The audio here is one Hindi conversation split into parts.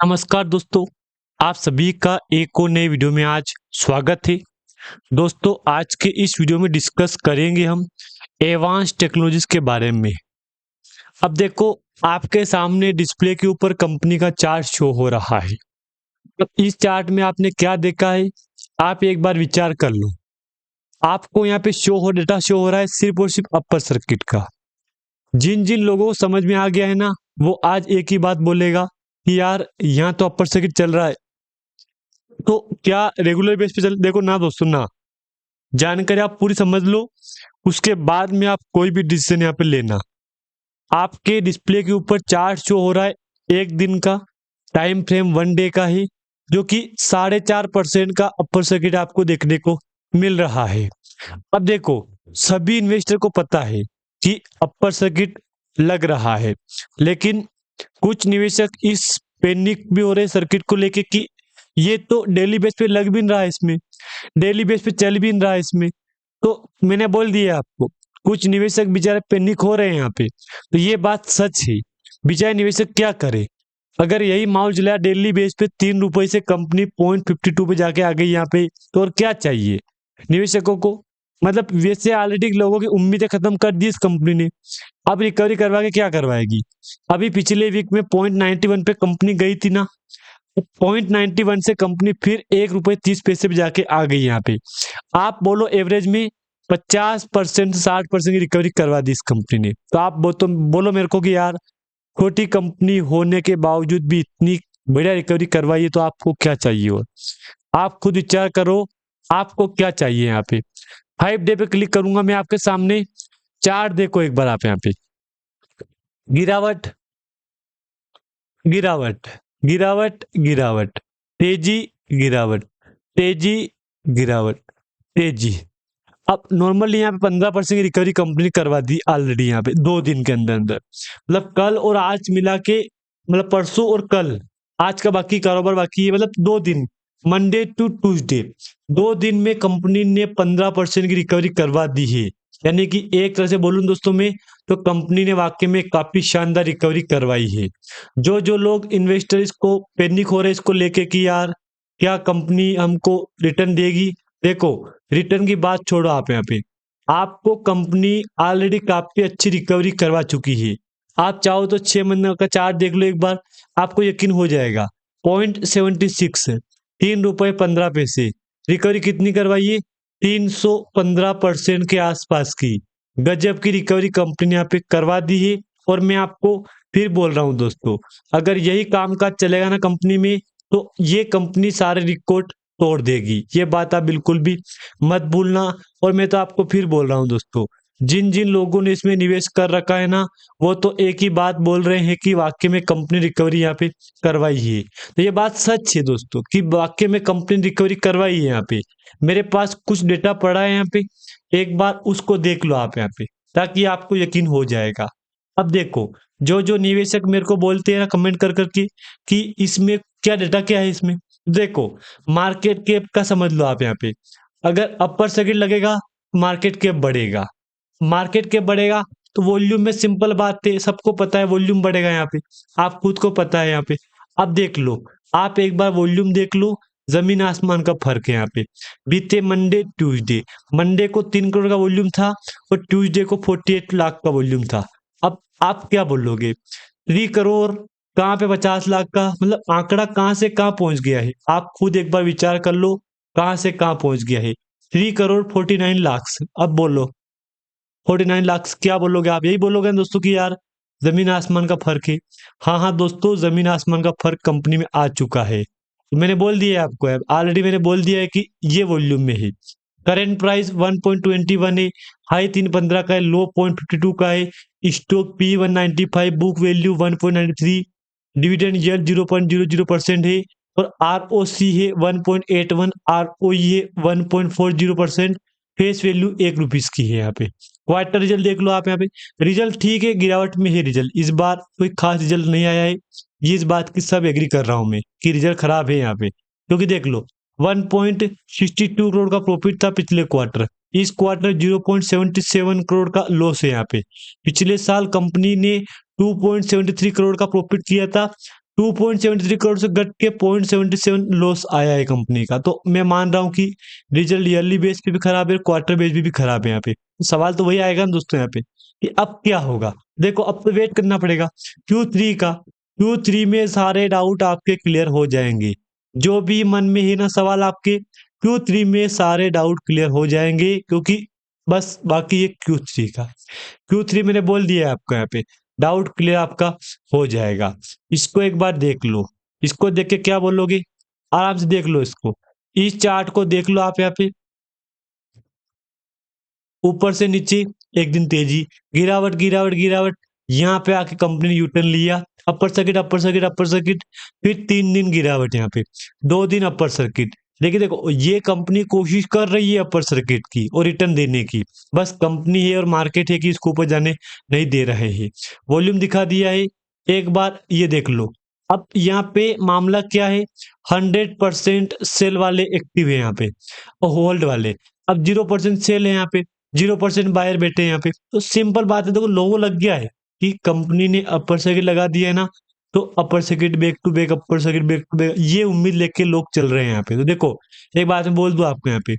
नमस्कार दोस्तों, आप सभी का एक और नए वीडियो में आज स्वागत है। दोस्तों, आज के इस वीडियो में डिस्कस करेंगे हम एडवांस टेक्नोलॉजीज के बारे में। अब देखो, आपके सामने डिस्प्ले के ऊपर कंपनी का चार्ट शो हो रहा है। अब इस चार्ट में आपने क्या देखा है, आप एक बार विचार कर लो। आपको यहाँ पे डेटा शो हो रहा है सिर्फ और सिर्फ अपर सर्किट का। जिन जिन लोगों को समझ में आ गया है ना, वो आज एक ही बात बोलेगा कि यार यहाँ तो अपर सर्किट चल रहा है, तो क्या रेगुलर बेस पे चल। देखो ना दोस्तों, ना जानकारी आप पूरी समझ लो, उसके बाद में आप कोई भी डिसीजन यहाँ पे लेना। आपके डिस्प्ले के ऊपर चार्ट शो हो रहा है एक दिन का, टाइम फ्रेम 1 डे का ही, जो कि 4.5% का अपर सर्किट आपको देखने को मिल रहा है। अब देखो, सभी इन्वेस्टर को पता है कि अपर सर्किट लग रहा है, लेकिन कुछ निवेशक इस पैनिक भी हो रहे सर्किट को लेके कि ये तो डेली बेस पे लग भी नहीं रहा है, इसमें डेली बेस पे चल भी नहीं रहा है इसमें। तो मैंने बोल दिया आपको, कुछ निवेशक बेचारे पैनिक हो रहे हैं यहाँ पे। तो ये बात सच है। बेचारे निवेशक क्या करे, अगर यही माहौल चला डेली बेस पे 3 रुपए से कंपनी 0.52 पे जाके आ गई यहाँ पे, तो और क्या चाहिए निवेशकों को। मतलब वैसे ऑलरेडी लोगों की उम्मीदें खत्म कर दी इस कंपनी ने। अब रिकवरी करवा के क्या करवाएगी। अभी पिछले वीक में 0.91 पे कंपनी गई थी ना, 0.91 से कंपनी फिर 1 रुपए 30 पैसे पे जाके आ गई यहाँ पे। आप बोलो एवरेज में 50% से 60% की रिकवरी करवा दी इस कंपनी ने। तो आप बोलो मेरे को कि यार छोटी कंपनी होने के बावजूद भी इतनी बढ़िया रिकवरी करवाई है, तो आपको क्या चाहिए। और आप खुद विचार करो, आपको क्या चाहिए यहाँ पे। 5 डे पे क्लिक करूंगा मैं आपके सामने, चार्ट देखो एक बार आप यहाँ पे। गिरावट गिरावट गिरावट गिरावट, तेजी गिरावट, तेजी गिरावट, तेजी। अब नॉर्मली यहाँ पे 15% की रिकवरी कंपनी करवा दी ऑलरेडी यहाँ पे 2 दिन के अंदर अंदर। मतलब कल और आज मिला के, मतलब परसों और कल, आज का बाकी कारोबार बाकी है, मतलब 2 दिन, मंडे टू ट्यूसडे, 2 दिन में कंपनी ने 15% की रिकवरी करवा दी है। यानी कि एक तरह से बोलूं दोस्तों में, तो कंपनी ने वाकई में काफी शानदार रिकवरी करवाई है। जो जो लोग इन्वेस्टर इसको पैनिक हो रहे हैं इसको लेके कि यार क्या कंपनी हमको रिटर्न देगी, देखो रिटर्न की बात छोड़ो। आप यहाँ पे आपको कंपनी ऑलरेडी काफी अच्छी रिकवरी करवा चुकी है। आप चाहो तो 6 महीने का चार्ट देख लो एक बार, आपको यकीन हो जाएगा। 0.76, 3 रुपए 15 पैसे, रिकवरी कितनी करवाइए, 315% के आसपास की। गजब की रिकवरी कंपनी ने यहाँ पे करवा दी है। और मैं आपको फिर बोल रहा हूँ दोस्तों, अगर यही काम काज चलेगा ना कंपनी में, तो ये कंपनी सारे रिकॉर्ड तोड़ देगी। ये बात आप बिल्कुल भी मत भूलना। और मैं तो आपको फिर बोल रहा हूँ दोस्तों, जिन जिन लोगों ने इसमें निवेश कर रखा है ना, वो तो एक ही बात बोल रहे हैं कि वाकई में कंपनी रिकवरी यहाँ पे करवाई है। तो ये बात सच है दोस्तों कि वाकई में कंपनी रिकवरी करवाई है यहाँ पे। मेरे पास कुछ डेटा पड़ा है यहाँ पे, एक बार उसको देख लो आप यहाँ पे, ताकि आपको यकीन हो जाएगा। अब देखो, जो जो निवेशक मेरे को बोलते हैं ना कमेंट कर करके कि इसमें क्या डेटा क्या है इसमें, देखो मार्केट कैप का समझ लो आप यहाँ पे। अगर अपर सर्किट लगेगा, मार्केट कैप बढ़ेगा। मार्केट कैप बढ़ेगा तो वॉल्यूम में सिंपल बात है, सबको पता है वॉल्यूम बढ़ेगा यहाँ पे, आप खुद को पता है यहाँ पे। अब देख लो, आप एक बार वॉल्यूम देख लो, जमीन आसमान का फर्क है यहाँ पे। बीते मंडे ट्यूसडे, मंडे को 3 करोड़ का वॉल्यूम था और ट्यूसडे को 48 लाख का वॉल्यूम था। अब आप क्या बोलोगे, 3 करोड़ कहाँ पे 50 लाख का, मतलब आंकड़ा कहाँ से कहाँ पहुंच गया है। आप खुद एक बार विचार कर लो, कहाँ से कहाँ पहुंच गया है। 3 करोड़ 49 लाख, अब बोलो 49 लाख क्या बोलोगे आप, यही बोलोगे ना दोस्तों कि यार जमीन आसमान का फर्क है। हाँ हाँ दोस्तों, जमीन आसमान का फर्क कंपनी में आ चुका है। तो मैंने बोल दिया है आपको, ऑलरेडी मैंने बोल दिया है कि ये वॉल्यूम में है। करेंट प्राइस 1.21 है, हाई 315 का है, लो 0.52 का है। Stock P 195, book value 1.93, dividend yield 0.00% है। और आर ओ सी है 1.81, आर ओ है 1.40%। फेस वैल्यू 1 रुपीज की है यहाँ पे। क्वार्टर रिजल्ट देख लो आप यहाँ पे, रिजल्ट ठीक है, गिरावट में है रिजल्ट, इस बार कोई खास रिजल्ट नहीं आया है। ये इस बात की सब एग्री कर रहा हूं मैं कि रिजल्ट खराब है यहाँ पे, क्योंकि देख लो 1.62 करोड़ का प्रॉफिट था पिछले क्वार्टर, इस क्वार्टर 0.77 करोड़ का लॉस है यहाँ पे। पिछले साल कंपनी ने 2.73 करोड़ का प्रॉफिट किया था, 2.73 करोड़ से घट के 0.77 लॉस आया है कंपनी का। तो मैं मान रहा हूँ कि रिजल्ट ईयरली बेस पे भी खराब है, क्वार्टर बेस पे भी खराब है यहाँ पे। तो सवाल तो वही आएगा ना दोस्तों यहाँ पे कि अब क्या होगा। देखो अब तो वेट करना पड़ेगा Q3 का। Q3 में सारे डाउट आपके क्लियर हो जाएंगे। जो भी मन में है ना सवाल आपके, Q3 में सारे डाउट क्लियर हो जाएंगे, क्योंकि बस बाकी है Q3 का। Q3 मैंने बोल दिया है आपको यहाँ पे, डाउट क्लियर आपका हो जाएगा। इसको एक बार देख लो। इसको देख के क्या बोलोगे, आराम से देख लो इसको। इस चार्ट को देख लो आप यहाँ पे, ऊपर से नीचे एक दिन तेजी, गिरावट गिरावट गिरावट, यहाँ पे आके कंपनी ने यूटर्न लिया, upper circuit upper circuit upper circuit, फिर 3 दिन गिरावट, यहाँ पे 2 दिन अपर सर्किट। देखिए देखो ये कंपनी कोशिश कर रही है अपर सर्किट की और रिटर्न देने की, बस कंपनी है और मार्केट है कि इसको ऊपर जाने नहीं दे रहे हैं। वॉल्यूम दिखा दिया है, एक बार ये देख लो। अब यहाँ पे मामला क्या है, 100% सेल वाले एक्टिव है यहाँ पे और होल्ड वाले, अब 0% सेल है यहाँ पे, 0% बायर बैठे हैं यहाँ पे। तो सिंपल बात है, देखो लोगो लग गया है कि कंपनी ने अपर सर्किट लगा दिया है ना, तो upper circuit back to back, upper circuit back to back, ये उम्मीद लेके लोग चल रहे हैं यहाँ पे। तो देखो एक बात मैं बोल दूं आपको यहाँ पे,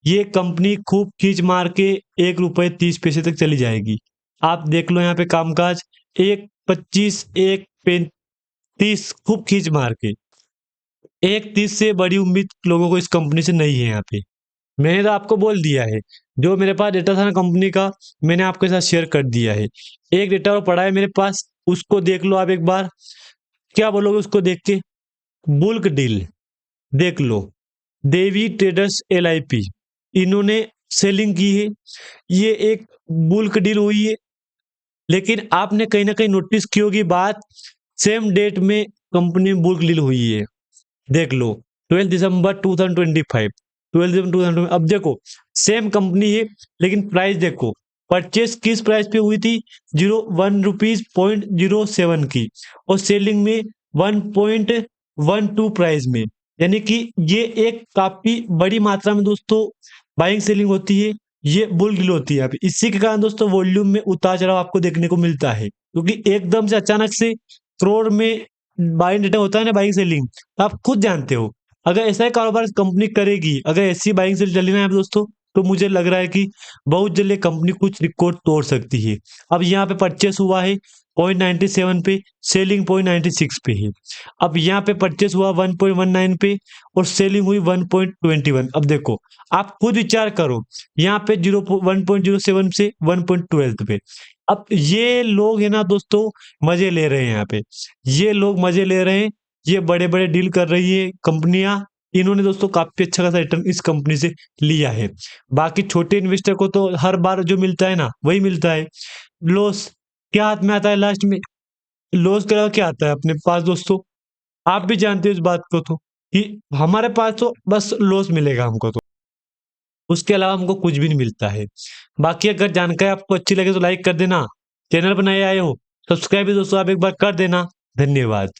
ये कंपनी खूब खींच मार के 1 रुपये 30 पैसे तक चली जाएगी। आप देख लो यहाँ पे कामकाज, 1.25 1.35 खूब खींच मार के, 1.30 से बड़ी उम्मीद लोगों को इस कंपनी से नहीं है यहाँ पे। मैंने तो आपको बोल दिया है, जो मेरे पास डेटा था ना कंपनी का, मैंने आपके साथ शेयर कर दिया है। एक डेटा और पड़ा है मेरे पास, उसको देख लो आप एक बार। क्या बोलोगे उसको देख के, बुल्क डील देख लो, देवी ट्रेडर्स LIP, इन्होंने सेलिंग की है, ये एक बुल्क डील हुई है। लेकिन आपने कहीं ना कहीं नोटिस की होगी बात, सेम डेट में कंपनी में बुल्क डील हुई है, देख लो 12 दिसंबर 2025, 12 दिसंबर 2025। अब देखो सेम कंपनी है, लेकिन प्राइस देखो, परचेस किस प्राइस पे हुई थी, 1 रुपीज 0.07 की, और सेलिंग में 1.12 प्राइस में। यानी कि ये एक काफी बड़ी मात्रा में दोस्तों बाइंग सेलिंग होती है, ये बुल डील होती है यहाँ पे। इसी के कारण दोस्तों वॉल्यूम में उतार चढ़ाव आपको देखने को मिलता है, क्योंकि एकदम से अचानक से करोड़ में बाइंग डेटा होता है ना, बाइंग सेलिंग, तो आप खुद जानते हो अगर ऐसा ही कारोबार कंपनी करेगी, अगर ऐसी बाइंग सेल चली ना यहाँ पे दोस्तों, तो मुझे लग रहा है कि बहुत जल्द ये कंपनी कुछ रिकॉर्ड तोड़ सकती है। अब यहाँ पे परचेस हुआ है 0.97 पे, सेलिंग 0.96 पे है। अब यहाँ पे परचेस हुआ 1.19 पे और सेलिंग हुई 1.21। अब देखो आप खुद विचार करो, यहाँ पे 1.07 से 1.12 पे। अब ये लोग है ना दोस्तों मजे ले रहे हैं यहाँ पे, ये लोग मजे ले रहे हैं, ये बड़े बड़े डील कर रही है कंपनियां, इन्होंने दोस्तों काफी अच्छा खासा रिटर्न इस कंपनी से लिया है। बाकी छोटे इन्वेस्टर को तो हर बार जो मिलता है ना वही मिलता है, लॉस क्या हाथ में आता है लास्ट में, लॉस के अलावा क्या आता है अपने पास दोस्तों, आप भी जानते हो इस बात को तो, कि हमारे पास तो बस लॉस मिलेगा हमको, तो उसके अलावा हमको कुछ भी नहीं मिलता है। बाकी अगर जानकारी आपको अच्छी लगे तो लाइक कर देना, चैनल पर नए आए हो सब्सक्राइब भी दोस्तों आप एक बार कर देना। धन्यवाद।